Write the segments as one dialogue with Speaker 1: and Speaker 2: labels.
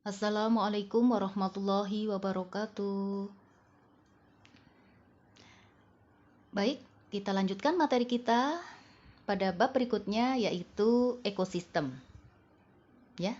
Speaker 1: Assalamualaikum warahmatullahi wabarakatuh. Baik, kita lanjutkan materi kita pada bab berikutnya yaitu ekosistem. Ya,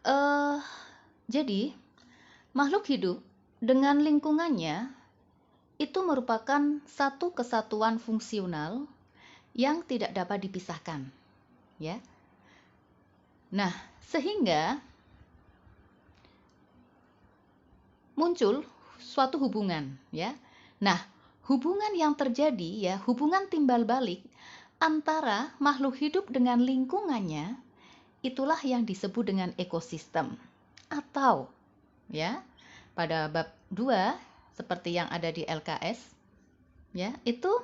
Speaker 1: eh, jadi makhluk hidup dengan lingkungannya itu merupakan satu kesatuan fungsional yang tidak dapat dipisahkan. Ya, nah sehingga muncul suatu hubungan. Ya, nah hubungan yang terjadi ya, hubungan timbal balik antara makhluk hidup dengan lingkungannya, itulah yang disebut dengan ekosistem. Atau ya, pada bab 2 seperti yang ada di LKS, ya, itu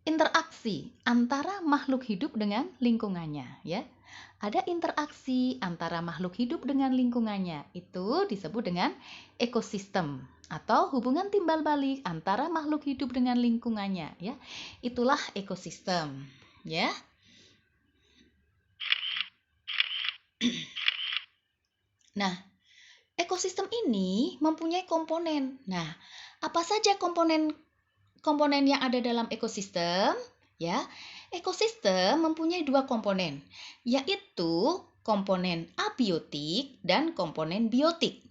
Speaker 1: interaksi antara makhluk hidup dengan lingkungannya, ya. Ada interaksi antara makhluk hidup dengan lingkungannya, itu disebut dengan ekosistem atau hubungan timbal balik antara makhluk hidup dengan lingkungannya, ya. Itulah ekosistem, ya. Nah, ekosistem ini mempunyai komponen. Nah, apa saja komponen yang ada dalam ekosistem? Ya, ekosistem mempunyai dua komponen, yaitu komponen abiotik dan komponen biotik.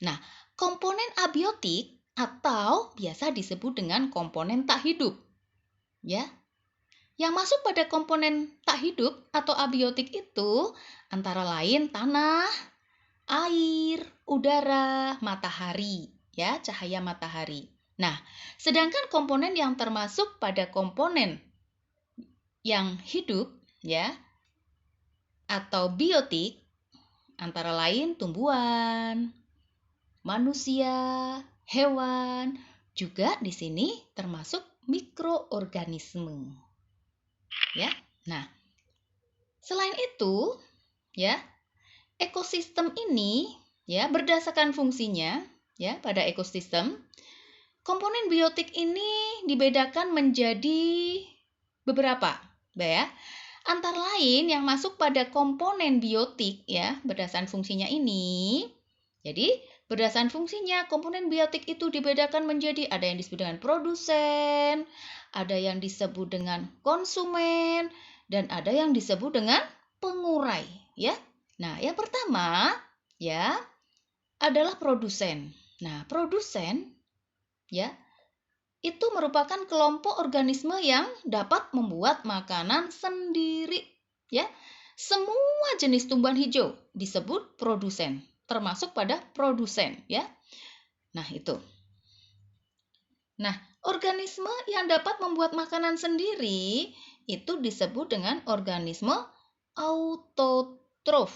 Speaker 1: Nah, komponen abiotik atau biasa disebut dengan komponen tak hidup. Ya, yang masuk pada komponen tak hidup atau abiotik itu antara lain tanah, air, udara, matahari, ya, cahaya matahari. Nah, sedangkan komponen yang termasuk pada komponen yang hidup, ya, atau biotik, antara lain tumbuhan, manusia, hewan, juga di sini termasuk mikroorganisme. Ya. Nah, selain itu, ya, ekosistem ini ya berdasarkan fungsinya ya pada ekosistem, komponen biotik ini dibedakan menjadi beberapa, ya. Antara lain yang masuk pada komponen biotik ya berdasarkan fungsinya ini. Jadi berdasarkan fungsinya komponen biotik itu dibedakan menjadi ada yang disebut dengan produsen, ada yang disebut dengan konsumen, dan ada yang disebut dengan pengurai ya. Nah, yang pertama ya adalah produsen. Nah, produsen ya itu merupakan kelompok organisme yang dapat membuat makanan sendiri ya. Semua jenis tumbuhan hijau disebut produsen, termasuk pada produsen ya. Nah, itu. Nah, organisme yang dapat membuat makanan sendiri itu disebut dengan organisme autotrof.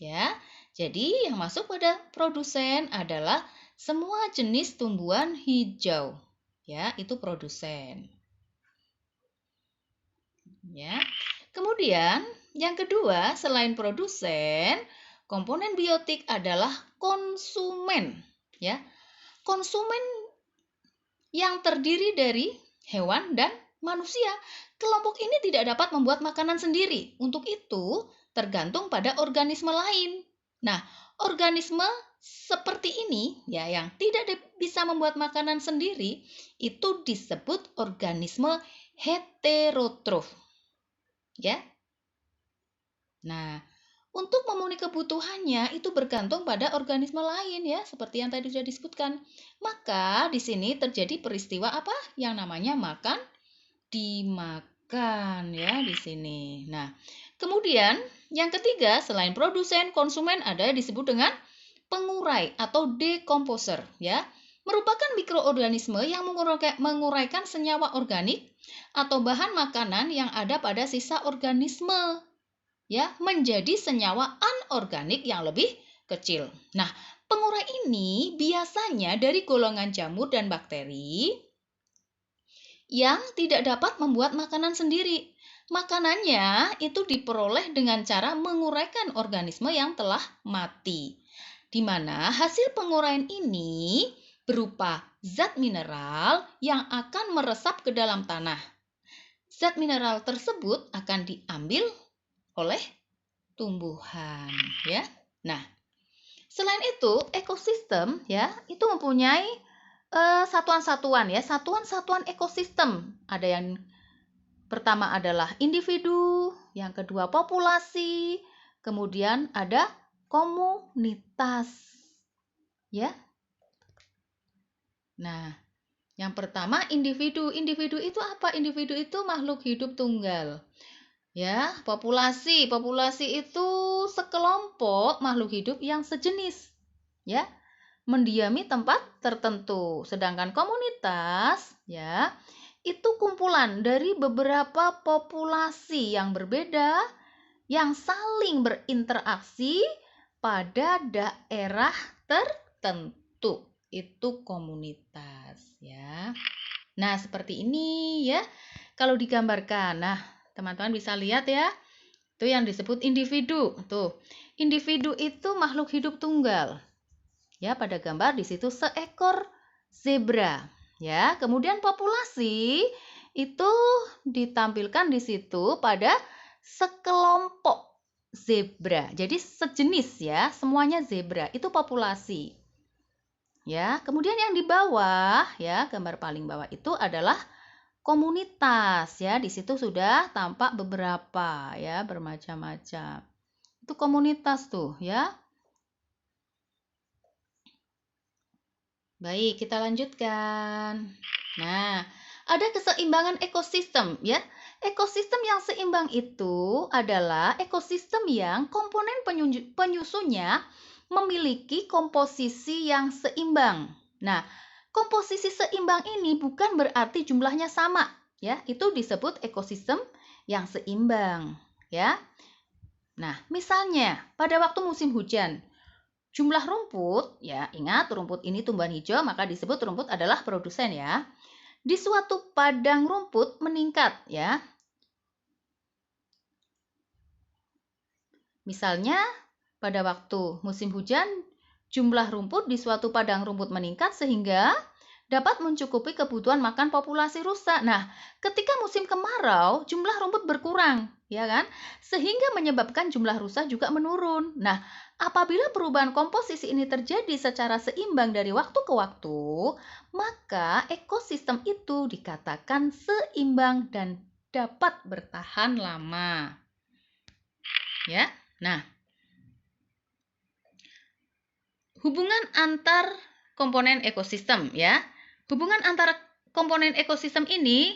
Speaker 1: Ya. Jadi, yang masuk pada produsen adalah semua jenis tumbuhan hijau. Ya, itu produsen. Ya. Kemudian, yang kedua, selain produsen, komponen biotik adalah konsumen. Ya. Konsumen yang terdiri dari hewan dan manusia. Kelompok ini tidak dapat membuat makanan sendiri. Untuk itu, tergantung pada organisme lain. Nah, organisme seperti ini ya yang tidak bisa membuat makanan sendiri itu disebut organisme heterotrof. Ya. Nah, untuk memenuhi kebutuhannya itu bergantung pada organisme lain ya, seperti yang tadi sudah disebutkan. Maka di sini terjadi peristiwa apa? Yang namanya makan dimakan ya di sini. Nah, kemudian yang ketiga selain produsen, konsumen ada disebut dengan pengurai atau decomposer ya. Merupakan mikroorganisme yang menguraikan senyawa organik atau bahan makanan yang ada pada sisa organisme ya menjadi senyawa anorganik yang lebih kecil. Nah, pengurai ini biasanya dari golongan jamur dan bakteri yang tidak dapat membuat makanan sendiri. Makanannya itu diperoleh dengan cara menguraikan organisme yang telah mati. Di mana hasil penguraian ini berupa zat mineral yang akan meresap ke dalam tanah. Zat mineral tersebut akan diambil oleh tumbuhan ya. Nah, Selain itu, ekosistem ya, itu mempunyai satuan-satuan ya, satuan-satuan ekosistem. Ada yang pertama adalah individu, yang kedua populasi, kemudian ada komunitas. Ya. Nah, yang pertama individu. Individu itu apa? Individu itu makhluk hidup tunggal. Ya, populasi. Populasi itu sekelompok makhluk hidup yang sejenis. Ya, mendiami tempat tertentu. Sedangkan komunitas, ya, itu kumpulan dari beberapa populasi yang berbeda yang saling berinteraksi pada daerah tertentu. Itu komunitas, ya. Nah, seperti ini ya. Kalau digambarkan, nah, teman-teman bisa lihat ya. Itu yang disebut individu. Tuh, individu itu makhluk hidup tunggal. Ya, pada gambar di situ seekor zebra. Ya, kemudian populasi itu ditampilkan di situ pada sekelompok zebra. Jadi sejenis ya, semuanya zebra. Itu populasi. Ya, kemudian yang di bawah ya, gambar paling bawah itu adalah komunitas ya. Di situ sudah tampak beberapa ya, bermacam-macam. Itu komunitas tuh ya. Baik, kita lanjutkan. Nah, ada keseimbangan ekosistem ya. Ekosistem yang seimbang itu adalah ekosistem yang komponen penyusunnya memiliki komposisi yang seimbang. Nah, komposisi seimbang ini bukan berarti jumlahnya sama, ya. Itu disebut ekosistem yang seimbang, ya. Nah, misalnya pada waktu musim hujan, jumlah rumput, ya ingat rumput ini tumbuhan hijau, maka disebut rumput adalah produsen ya. Di suatu padang rumput meningkat ya. Misalnya pada waktu musim hujan, jumlah rumput di suatu padang rumput meningkat sehingga dapat mencukupi kebutuhan makan populasi rusa. Nah, ketika musim kemarau, jumlah rumput berkurang, ya kan? Sehingga menyebabkan jumlah rusa juga menurun. Nah, apabila perubahan komposisi ini terjadi secara seimbang dari waktu ke waktu, maka ekosistem itu dikatakan seimbang dan dapat bertahan lama. Ya. Nah, hubungan antar komponen ekosistem ya. Hubungan antara komponen ekosistem ini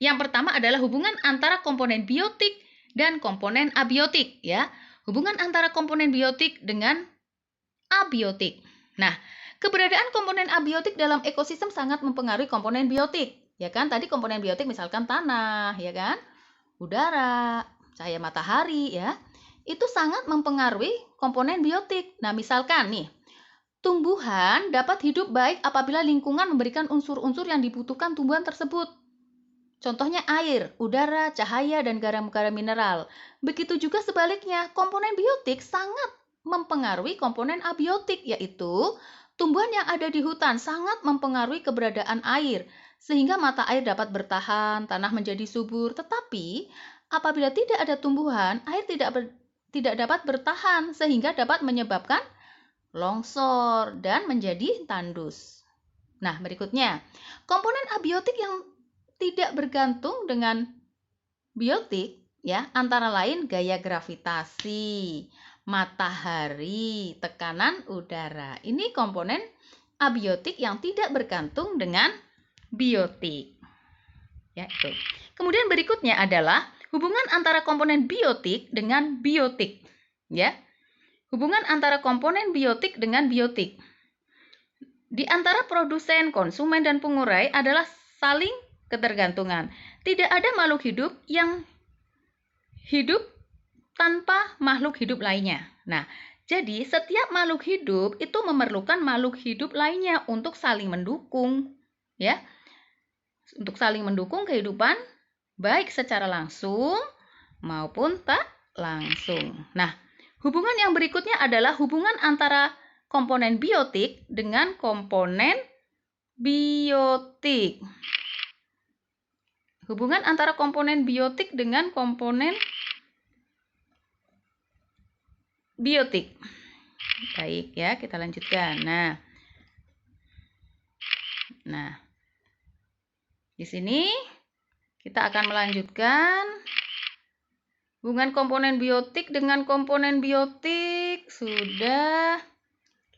Speaker 1: yang pertama adalah hubungan antara komponen biotik dan komponen abiotik ya. Hubungan antara komponen biotik dengan abiotik. Nah, keberadaan komponen abiotik dalam ekosistem sangat mempengaruhi komponen biotik. Ya kan? Tadi komponen biotik misalkan tanah, ya kan? Udara, cahaya matahari ya. Itu sangat mempengaruhi komponen biotik. Nah, misalkan nih, tumbuhan dapat hidup baik apabila lingkungan memberikan unsur-unsur yang dibutuhkan tumbuhan tersebut. Contohnya air, udara, cahaya, dan garam-garam mineral. Begitu juga sebaliknya, komponen biotik sangat mempengaruhi komponen abiotik, yaitu tumbuhan yang ada di hutan sangat mempengaruhi keberadaan air, sehingga mata air dapat bertahan, tanah menjadi subur. Tetapi, apabila tidak ada tumbuhan, air tidak dapat bertahan, sehingga dapat menyebabkan longsor dan menjadi tandus. Nah, berikutnya, komponen abiotik yang tidak bergantung dengan biotik ya, antara lain gaya gravitasi, matahari, tekanan udara. Ini komponen abiotik yang tidak bergantung dengan biotik. Ya, itu. Kemudian berikutnya adalah hubungan antara komponen biotik dengan biotik, ya. Hubungan antara komponen biotik dengan biotik. Di antara produsen, konsumen, dan pengurai adalah saling ketergantungan. Tidak ada makhluk hidup yang hidup tanpa makhluk hidup lainnya. Nah, jadi setiap makhluk hidup itu memerlukan makhluk hidup lainnya untuk saling mendukung, ya. Untuk saling mendukung kehidupan baik secara langsung maupun tak langsung. Nah, hubungan yang berikutnya adalah hubungan antara komponen biotik dengan komponen biotik. Hubungan antara komponen biotik dengan komponen biotik. Baik ya, kita lanjutkan. Nah, di sini kita akan melanjutkan hubungan komponen biotik dengan komponen biotik. Sudah.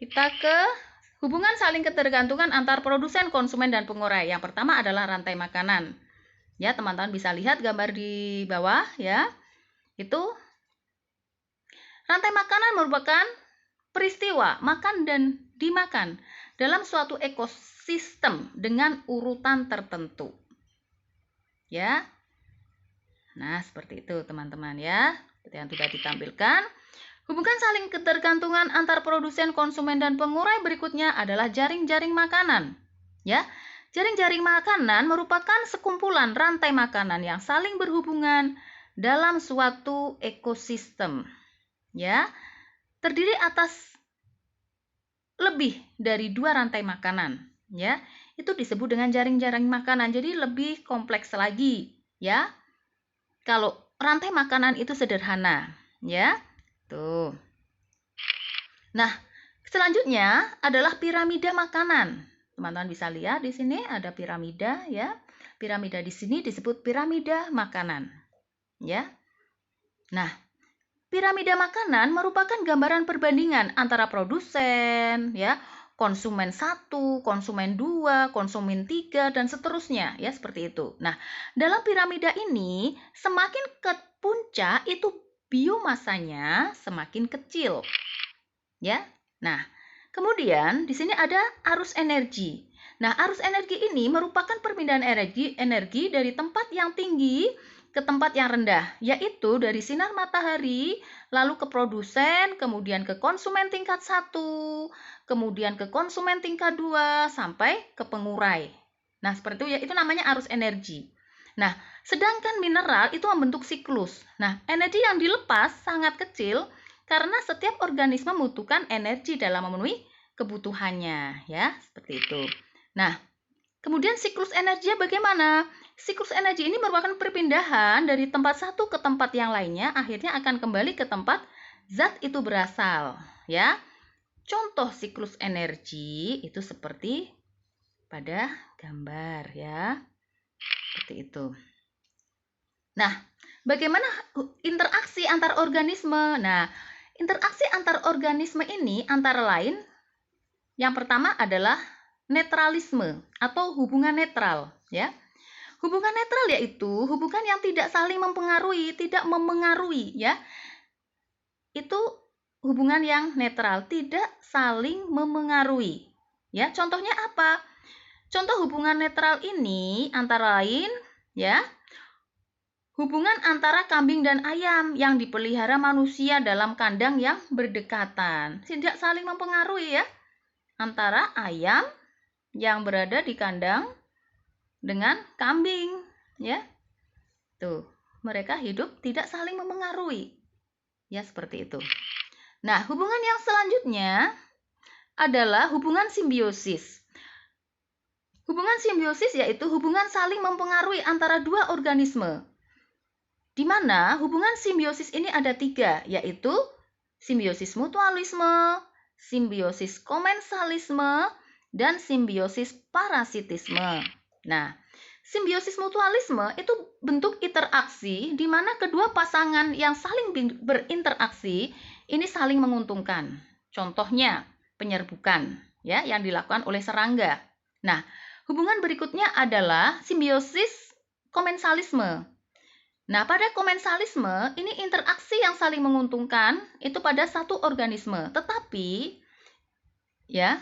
Speaker 1: Kita ke hubungan saling ketergantungan antar produsen, konsumen, dan pengurai. Yang pertama adalah rantai makanan. Ya, teman-teman bisa lihat gambar di bawah ya. Itu rantai makanan merupakan peristiwa makan dan dimakan dalam suatu ekosistem dengan urutan tertentu. Ya. Nah, seperti itu teman-teman ya. Seperti yang sudah ditampilkan. Hubungan saling ketergantungan antar produsen, konsumen, dan pengurai berikutnya adalah jaring-jaring makanan. Ya. Jaring-jaring makanan merupakan sekumpulan rantai makanan yang saling berhubungan dalam suatu ekosistem. Ya. Terdiri atas lebih dari 2 rantai makanan, ya. Itu disebut dengan jaring-jaring makanan. Jadi lebih kompleks lagi, ya. Kalau rantai makanan itu sederhana, ya. Tuh. Nah, selanjutnya adalah piramida makanan. Teman-teman bisa lihat di sini ada piramida, ya. Piramida di sini disebut piramida makanan, ya. Nah, piramida makanan merupakan gambaran perbandingan antara produsen, ya, konsumen 1, konsumen 2, konsumen 3, dan seterusnya, ya, seperti itu. Nah, dalam piramida ini, semakin ke puncak itu biomasanya semakin kecil, ya. Nah, kemudian di sini ada arus energi. Nah, arus energi ini merupakan perpindahan energi dari tempat yang tinggi ke tempat yang rendah, yaitu dari sinar matahari, lalu ke produsen, kemudian ke konsumen tingkat 1, kemudian ke konsumen tingkat 2, sampai ke pengurai. Nah, seperti itu ya, itu namanya arus energi. Nah, sedangkan mineral itu membentuk siklus. Nah, energi yang dilepas sangat kecil karena setiap organisme membutuhkan energi dalam memenuhi kebutuhannya, ya, seperti itu. Nah, kemudian siklus energi bagaimana? Siklus energi ini merupakan perpindahan dari tempat satu ke tempat yang lainnya, akhirnya akan kembali ke tempat zat itu berasal, ya. Contoh siklus energi itu seperti pada gambar, ya. Seperti itu. Nah, bagaimana interaksi antar organisme? Nah, interaksi antar organisme ini antara lain yang pertama adalah netralisme atau hubungan netral, ya. Hubungan netral yaitu hubungan yang tidak saling mempengaruhi, tidak memengaruhi, ya. Itu hubungan yang netral, tidak saling memengaruhi. Ya, contohnya apa? Contoh hubungan netral ini antara lain, ya, hubungan antara kambing dan ayam yang dipelihara manusia dalam kandang yang berdekatan. Tidak saling mempengaruhi ya. Antara ayam yang berada di kandang dengan kambing, ya. Tuh, mereka hidup tidak saling mempengaruhi. Ya, seperti itu. Nah, hubungan yang selanjutnya adalah hubungan simbiosis. Hubungan simbiosis yaitu hubungan saling mempengaruhi antara dua organisme. Di mana hubungan simbiosis ini ada 3, yaitu simbiosis mutualisme, simbiosis komensalisme, dan simbiosis parasitisme. Nah, simbiosis mutualisme itu bentuk interaksi di mana kedua pasangan yang saling berinteraksi ini saling menguntungkan. Contohnya, penyerbukan ya yang dilakukan oleh serangga. Nah, hubungan berikutnya adalah simbiosis komensalisme. Nah, pada komensalisme, ini interaksi yang saling menguntungkan itu pada satu organisme, tetapi ya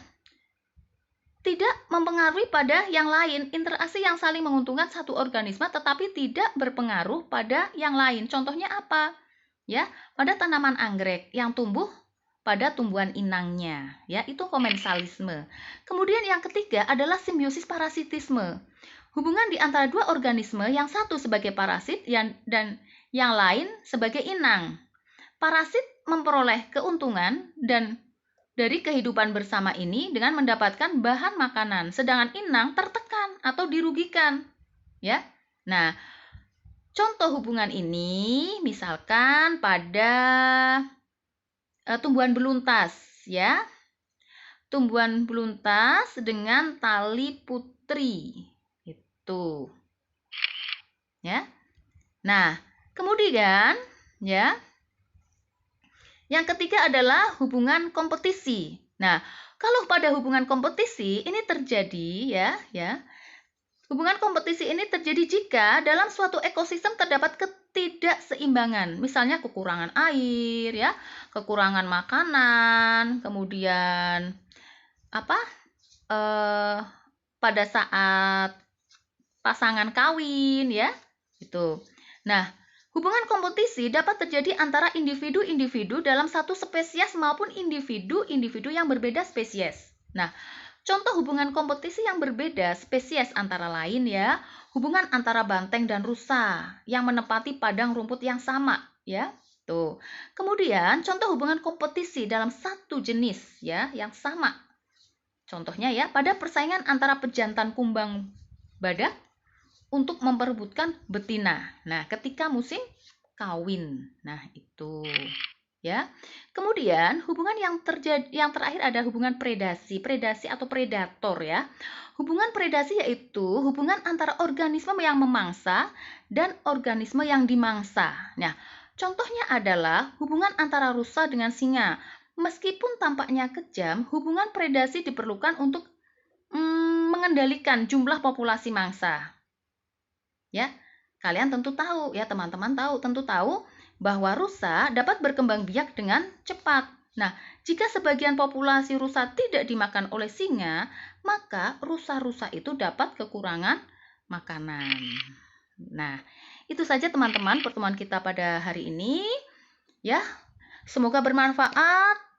Speaker 1: tidak mempengaruhi pada yang lain. Interaksi yang saling menguntungkan satu organisme tetapi tidak berpengaruh pada yang lain. Contohnya apa? Ya, pada tanaman anggrek yang tumbuh pada tumbuhan inangnya, ya, itu komensalisme. Kemudian yang ketiga adalah simbiosis parasitisme. Hubungan di antara dua organisme, yang satu sebagai parasit dan yang lain sebagai inang. Parasit memperoleh keuntungan dan dari kehidupan bersama ini dengan mendapatkan bahan makanan, sedangkan inang tertekan atau dirugikan. Ya. Nah, contoh hubungan ini misalkan pada tumbuhan beluntas, ya. Tumbuhan beluntas dengan tali putri. Itu. Ya. Nah, kemudian ya, yang ketiga adalah hubungan kompetisi. Nah, kalau pada hubungan kompetisi ini terjadi ya. Hubungan kompetisi ini terjadi jika dalam suatu ekosistem terdapat ketidakseimbangan, misalnya kekurangan air ya, kekurangan makanan, kemudian pada saat pasangan kawin ya, itu. Nah, hubungan kompetisi dapat terjadi antara individu-individu dalam satu spesies maupun individu-individu yang berbeda spesies. Nah, contoh hubungan kompetisi yang berbeda spesies antara lain ya, hubungan antara banteng dan rusa yang menempati padang rumput yang sama ya. Tuh. Kemudian contoh hubungan kompetisi dalam satu jenis ya yang sama. Contohnya ya, pada persaingan antara pejantan kumbang badak untuk memperebutkan betina. Nah, ketika musim kawin. Nah, itu ya. Kemudian hubungan yang terakhir ada hubungan predasi atau predator ya. Hubungan predasi yaitu hubungan antara organisme yang memangsa dan organisme yang dimangsa. Nah, contohnya adalah hubungan antara rusa dengan singa. Meskipun tampaknya kejam, hubungan predasi diperlukan untuk mengendalikan jumlah populasi mangsa. Ya, kalian tentu tahu ya, teman-teman tentu tahu bahwa rusa dapat berkembang biak dengan cepat. Nah, jika sebagian populasi rusa tidak dimakan oleh singa, maka rusa-rusa itu dapat kekurangan makanan. Nah, itu saja teman-teman pertemuan kita pada hari ini. Ya, semoga bermanfaat.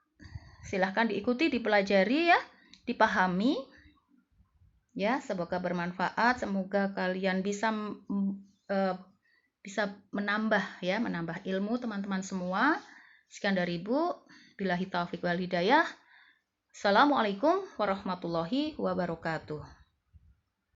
Speaker 1: Silahkan diikuti, dipelajari ya, dipahami. Ya, semoga bermanfaat. Semoga kalian bisa menambah ilmu teman-teman semua. Sekian dari Ibu. Billahi taufiq wal hidayah. Assalamualaikum warahmatullahi wabarakatuh.